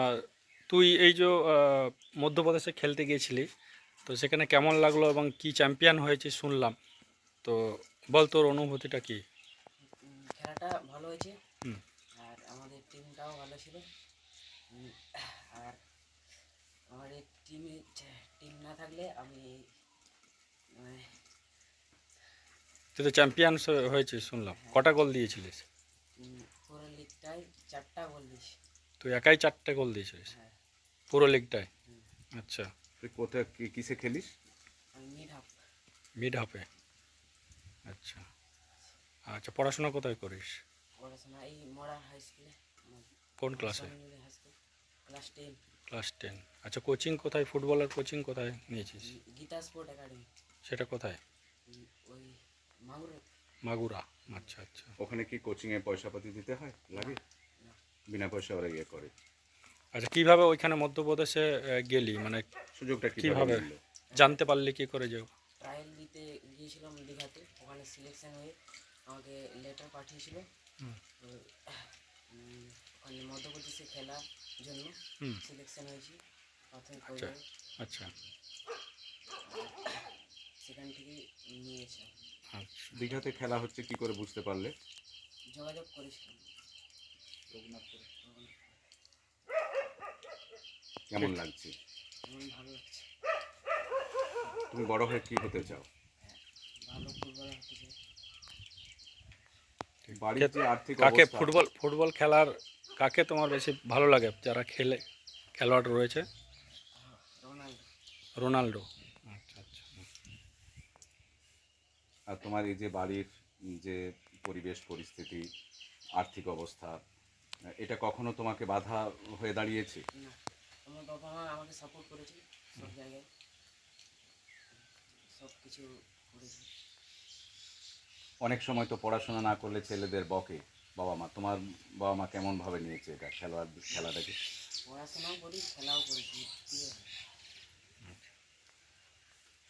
আর তুই এই যে মধ্যপ্রদেশে খেলতে গিয়েছিলি, তো সেখানে কেমন লাগলো এবং কি চ্যাম্পিয়ন হয়েছে শুনলাম, তো বল তোর অনুভূতিটা কি? খেলাটা ভালো হয়েছে। হুম। আর আমাদের টিমটাও ভালো ছিল। উম, আর আমার এই টিম না থাকলে আমি মানে, তুই তো চ্যাম্পিয়ন হয়েছিস শুনলাম, হ্যাঁ, কটা গোল দিয়েছিলিস? পুরো লিগটায় 4টা গোল দিয়েছি। তুই একাই 4টে গোল দিয়েছিলিস হ্যাঁ। পুরো লিগটায়? হুম, আচ্ছা। তুই কোথায় কিসে খেলিস? আমি মিড হাফ। মিড হাফে? আচ্ছা। আচ্ছা, পড়াশোনা কোথায় করিস? পড়াশোনা এই মডার্ন হাই স্কুলে। কোন ক্লাসে? High school, class 10। ক্লাস 10। আচ্ছা, কোচিং কোথায়, ফুটবলের কোচিং কোথায় নিয়েছিস? Geeta sport academy. সেটা কোথায়? ওই মাগুরে। মাগুরা? আচ্ছা আচ্ছা। ওখানে কি কোচিংয়ে পয়সা পাতি দিতে হয়, লাগে? না, বিনা পয়সা ওরা ইয়ে করে? আচ্ছা, কিভাবে ওইখানে মধ্যপ্রদেশে গেলি, মানে সুযোগটা কিভাবে কিভাবে মিললো? জানতে পারলি কি করে যে? ট্রায়াল দিতে গিয়েছিলাম দীঘাতে, ওখানে সিলেকশন হয়ে আমাকে লেটার পাঠিয়েছিল। হুম। তো ওখানে মধ্যপ্রদেশে খেলার জন্য হুম। সিলেকশন হয়েছি প্রাথমিক আচ্ছা পর্যায়ে। আচ্ছা সেখান থেকে নিয়েছি। আচ্ছা। দীঘাতে খেলা হচ্ছে কি করে বুঝতে পারলে? যোগাযোগ করেছিলাম রঘুনাথপুরে। কেমন লাগছে? এমন ভালো লাগছে। তুমি বড় হয়ে কি হতে চাও? হ্যাঁ, ভালো ফুটবলার হতে চাই। বাড়ির যে আর্থিক কাকে অবস্থা। ফুটবল ফুটবল খেলার কাকে তোমার বেশি ভালো লাগে যারা খেলোয়াড় রয়েছে? রোনাল্ডো। রোনাল্ডো? আচ্ছা আচ্ছা। আর তোমার এই যে বাড়ির যে পরিবেশ পরিস্থিতি, আর্থিক অবস্থা, এটা কখনো তোমাকে বাধা হয়ে দাঁড়িয়েছে? না, আমার বাবা মা আমাকে সাপোর্ট করেছে সব জায়গায়, সব কিছু করেছে। অনেক সময় তো পড়াশোনা না করলে ছেলেদের বকে বাবা মা। তোমার বাবা মা কেমনভাবে নিয়েছে এটা, খেলাটাকে? পড়াশোনাও করি, খেলাও করি, দিয়ে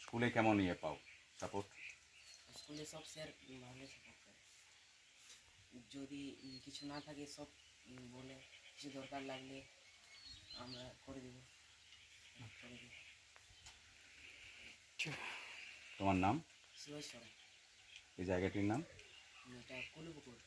স্কুলে কেমন ইয়ে পাও, সাপোর্ট? স্কুলে সব স্যার ভালো সাপোর্ট করে। যদি কিছু না থাকে সব বলে, কিছু দরকার লাগলে আমরা করে দেবো, করে দেবো। তোমার নাম? সুভাষ সরেন। এই জায়গাটির নাম? এটা কলুপুকুর।